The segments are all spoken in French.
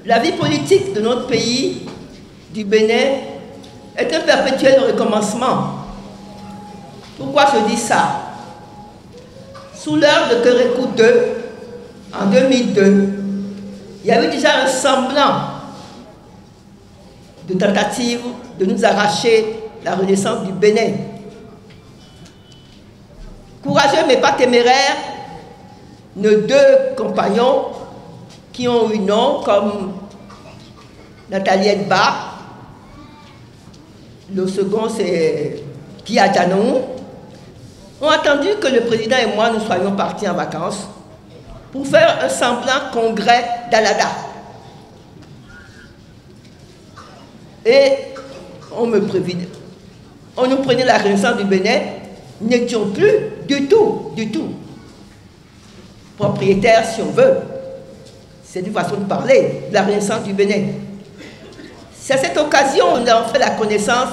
La vie politique de notre pays, du Bénin, est un perpétuel recommencement. Pourquoi je dis ça? Sous l'heure de Kérékou II, en 2002, il y avait déjà un semblant de tentative de nous arracher la renaissance du Bénin. Courageux mais pas téméraires, nos deux compagnons qui ont eu nom comme Nathalie Edba, le second c'est Kia Janou, ont attendu que le président et moi nous soyons partis en vacances pour faire un semblant congrès d'Alada. Et on nous prenait la renaissance du Bénin, nous n'étions plus du tout propriétaires, si on veut. C'est une façon de parler, de la renaissance du Bénin. C'est à cette occasion qu'on a fait la connaissance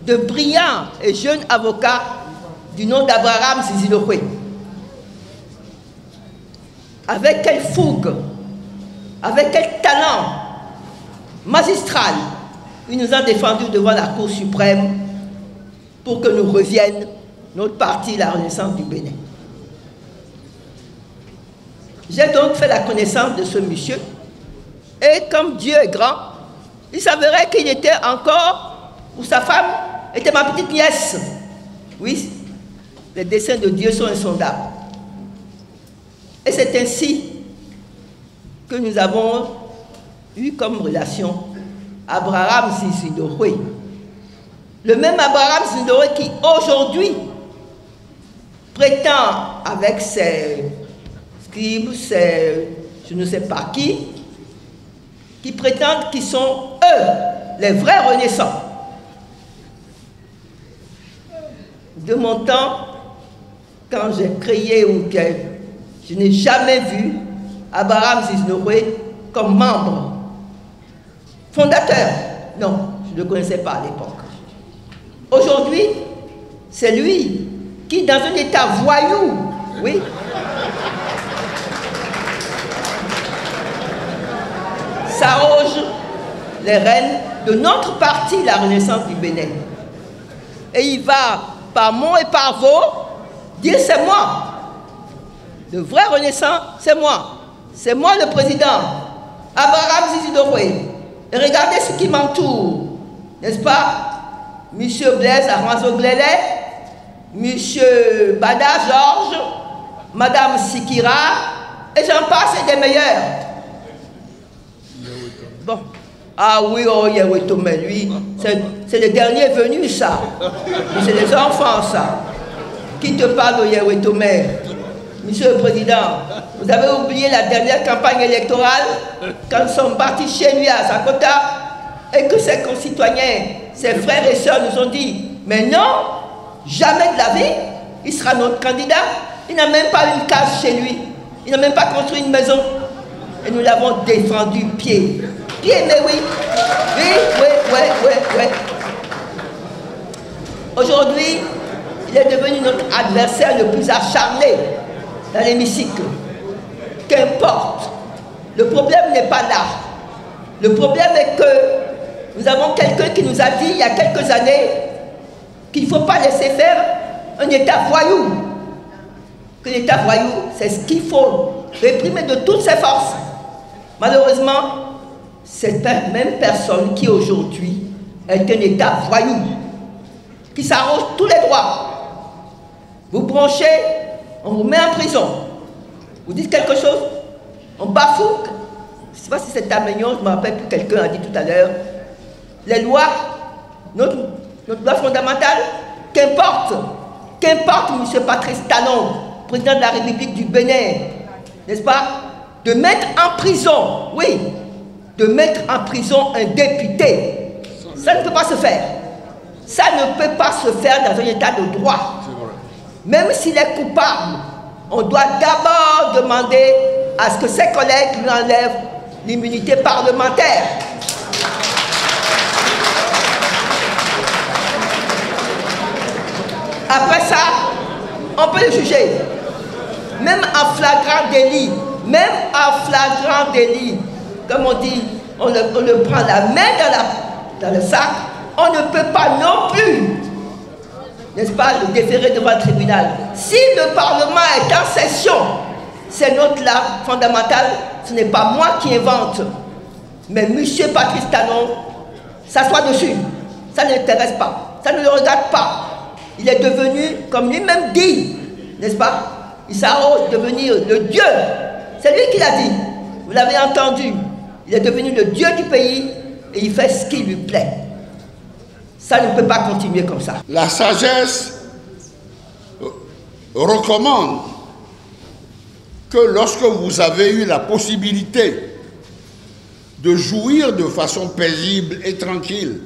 de brillants et jeunes avocats du nom d'Abraham Zizilowe. Avec quelle fougue, avec quel talent magistral, il nous a défendus devant la Cour suprême pour que nous revienne notre parti, la renaissance du Bénin. J'ai donc fait la connaissance de ce monsieur et comme Dieu est grand, il s'avérait qu'il était encore, ou sa femme était ma petite nièce. Oui, les desseins de Dieu sont insondables. Et c'est ainsi que nous avons eu comme relation Abraham Zizilowe. Le même Abraham Zizilowe qui aujourd'hui prétend avec ses scribes, je ne sais pas qui prétendent qu'ils sont eux, les vrais renaissants. De mon temps, quand j'ai créé ou que je n'ai jamais vu Abraham Zizilowe comme membre fondateur. Non, je ne le connaissais pas à l'époque. Aujourd'hui, c'est lui qui, dans un état voyou, oui, s'arroge les rênes de notre parti, la Renaissance du Bénin. Et il va, par mot et par veau, dire c'est moi. Le vrai Renaissant, c'est moi. C'est moi le président, Abraham Zizilowe. Et regardez ce qui m'entoure, n'est-ce pas? Monsieur Blaise Aranzo Glele, Monsieur Bada Georges, Madame Sikira, et j'en passe et des meilleurs. Bon. Ah oui, oh, Yewetome, lui, c'est le dernier venu, ça. C'est les enfants, ça. Qui te parle de Yewetome? Monsieur le Président, vous avez oublié la dernière campagne électorale quand nous sommes partis chez lui à Zakota et que ses concitoyens, ses frères et sœurs nous ont dit mais non, jamais de la vie, il sera notre candidat. Il n'a même pas une case chez lui, il n'a même pas construit une maison et nous l'avons défendu pied. Mais oui, oui. Aujourd'hui, il est devenu notre adversaire le plus acharné dans l'hémicycle. Qu'importe. Le problème n'est pas là. Le problème est que nous avons quelqu'un qui nous a dit il y a quelques années qu'il ne faut pas laisser faire un État voyou. Que l'État voyou, c'est ce qu'il faut réprimer de toutes ses forces. Malheureusement, cette même personne qui aujourd'hui est un État voyou, qui s'arroge tous les droits. Vous branchez, on vous met en prison. Vous dites quelque chose, on bafoue. Je ne sais pas si c'est Tamignon, je ne me rappelle plus, quelqu'un a dit tout à l'heure. Les lois, notre loi fondamentale, qu'importe, M. Patrice Talon, président de la République du Bénin, n'est-ce pas, de mettre en prison, oui, de mettre en prison un député. Ça ne peut pas se faire. Ça ne peut pas se faire dans un état de droit. Même s'il est coupable, on doit d'abord demander à ce que ses collègues lui enlèvent l'immunité parlementaire. Après ça, on peut le juger. Même en flagrant délit, comme on dit, on le prend la main dans le sac, on ne peut pas non plus, n'est-ce pas, le déférer devant le tribunal. Si le Parlement est en session, ces notes-là fondamentales, ce n'est pas moi qui invente, mais M. Patrice Talon s'assoit dessus. Ça ne l'intéresse pas, ça ne le regarde pas. Il est devenu, comme lui-même dit, n'est-ce pas, il s'arrose de devenir le Dieu. C'est lui qui l'a dit, vous l'avez entendu. Il est devenu le Dieu du pays et il fait ce qui lui plaît. Ça ne peut pas continuer comme ça. La sagesse recommande que lorsque vous avez eu la possibilité de jouir de façon paisible et tranquille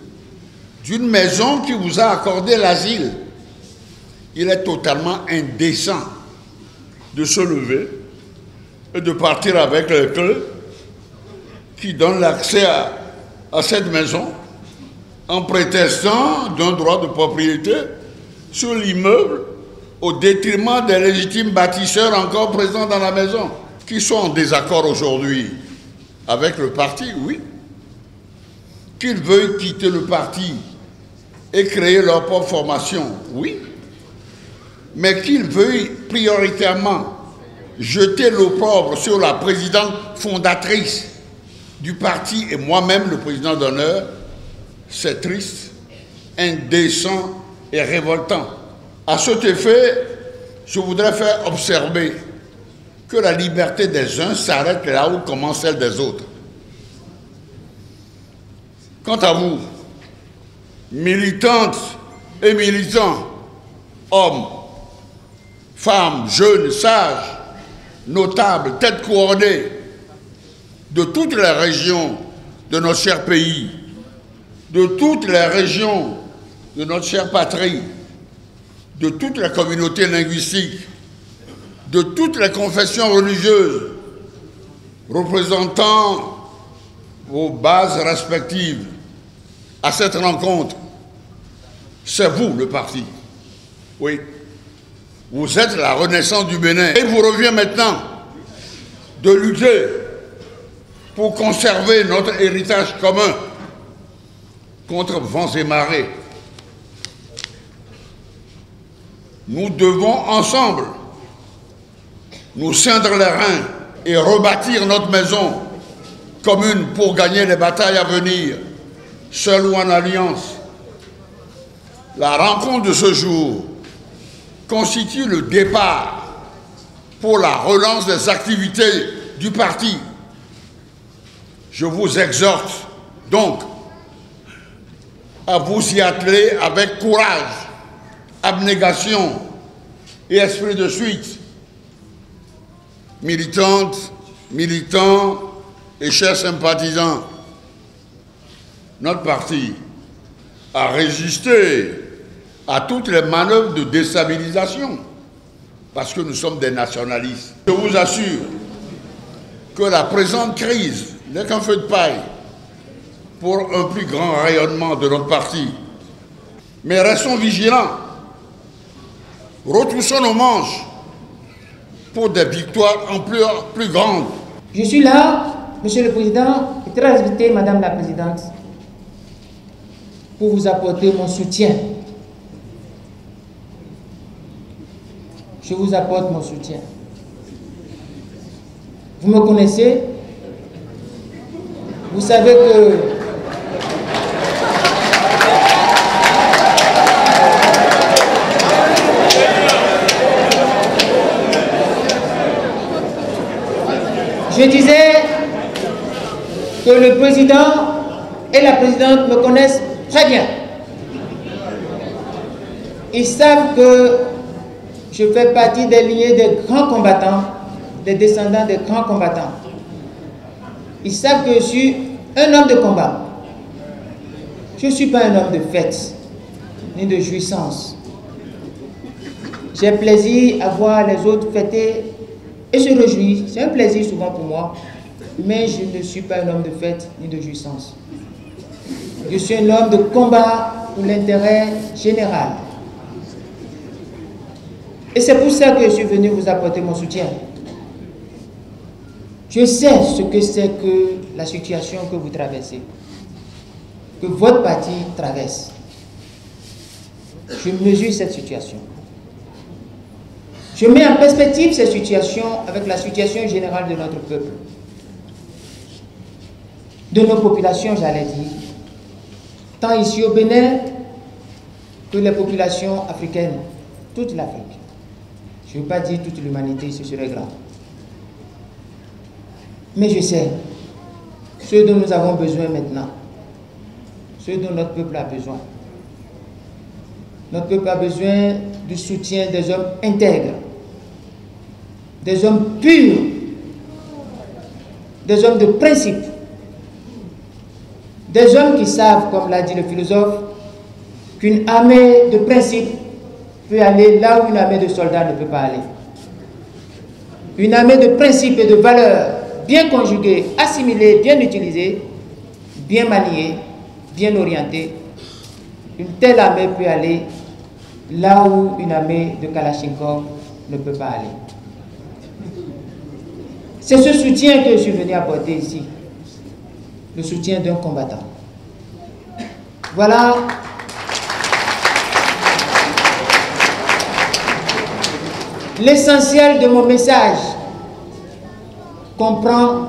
d'une maison qui vous a accordé l'asile, il est totalement indécent de se lever et de partir avec les clés qui donnent l'accès à cette maison en prétextant d'un droit de propriété sur l'immeuble au détriment des légitimes bâtisseurs encore présents dans la maison, qui sont en désaccord aujourd'hui avec le parti, oui. Qu'ils veuillent quitter le parti et créer leur propre formation, oui. Mais qu'ils veuillent prioritairement jeter l'opprobre sur la présidente fondatrice du parti et moi-même, le président d'honneur, c'est triste, indécent et révoltant. À cet effet, je voudrais faire observer que la liberté des uns s'arrête là où commence celle des autres. Quant à vous, militantes et militants, hommes, femmes, jeunes, sages, notables, têtes couronnées, de toutes les régions de notre cher pays, de toutes les régions de notre chère patrie, de toutes les communautés linguistiques, de toutes les confessions religieuses, représentant vos bases respectives à cette rencontre, c'est vous le parti. Oui, vous êtes la renaissance du Bénin. Et il vous revient maintenant de lutter pour conserver notre héritage commun contre vents et marées. Nous devons ensemble nous ceindre les reins et rebâtir notre maison commune pour gagner les batailles à venir, seul ou en alliance. La rencontre de ce jour constitue le départ pour la relance des activités du parti. Je vous exhorte donc à vous y atteler avec courage, abnégation et esprit de suite. Militantes, militants et chers sympathisants, notre parti a résisté à toutes les manœuvres de déstabilisation parce que nous sommes des nationalistes. Je vous assure que la présente crise n'est qu'un feu de paille pour un plus grand rayonnement de notre parti. Mais restons vigilants, retroussons nos manches pour des victoires en plus grandes. Je suis là, Monsieur le Président, et très invité, Madame la Présidente, pour vous apporter mon soutien. Je vous apporte mon soutien. Vous me connaissez, vous savez que je disais que le président et la présidente me connaissent très bien. Ils savent que je fais partie des lignées des grands combattants, des descendants des grands combattants. Ils savent que je suis un homme de combat. Je ne suis pas un homme de fête, ni de jouissance. J'ai plaisir à voir les autres fêter et se réjouir. C'est un plaisir souvent pour moi, mais je ne suis pas un homme de fête ni de jouissance. Je suis un homme de combat pour l'intérêt général. Et c'est pour ça que je suis venu vous apporter mon soutien. Je sais ce que c'est que la situation que vous traversez, que votre parti traverse. Je mesure cette situation. Je mets en perspective cette situation avec la situation générale de notre peuple, de nos populations, j'allais dire, tant ici au Bénin que les populations africaines, toute l'Afrique. Je ne veux pas dire toute l'humanité, ce serait grave. Mais je sais ce dont nous avons besoin maintenant, ce dont notre peuple a besoin. Notre peuple a besoin du soutien des hommes intègres, des hommes purs, des hommes de principe, des hommes qui savent, comme l'a dit le philosophe, qu'une armée de principe peut aller là où une armée de soldats ne peut pas aller. Une armée de principes et de valeurs bien conjuguées, assimilées, bien utilisées, bien maniées, bien orientées, une telle armée peut aller là où une armée de Kalachnikov ne peut pas aller. C'est ce soutien que je suis venu apporter ici, le soutien d'un combattant. Voilà l'essentiel de mon message. Comprends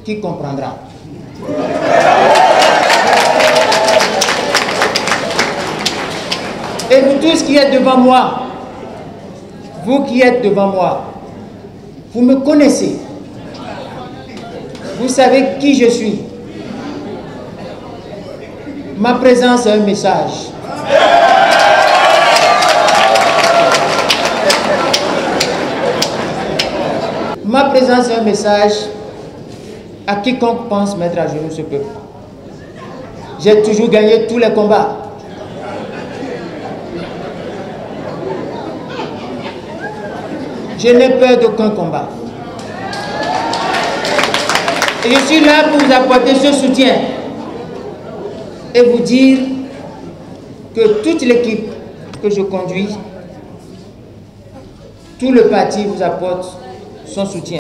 qui comprendra. Et vous tous qui êtes devant moi, vous qui êtes devant moi, vous me connaissez. Vous savez qui je suis. Ma présence est un message. Ma présence est un message à quiconque pense mettre à genoux ce peuple. J'ai toujours gagné tous les combats. Je n'ai peur d'aucun combat. Et je suis là pour vous apporter ce soutien et vous dire que toute l'équipe que je conduis, tout le parti vous apporte son soutien.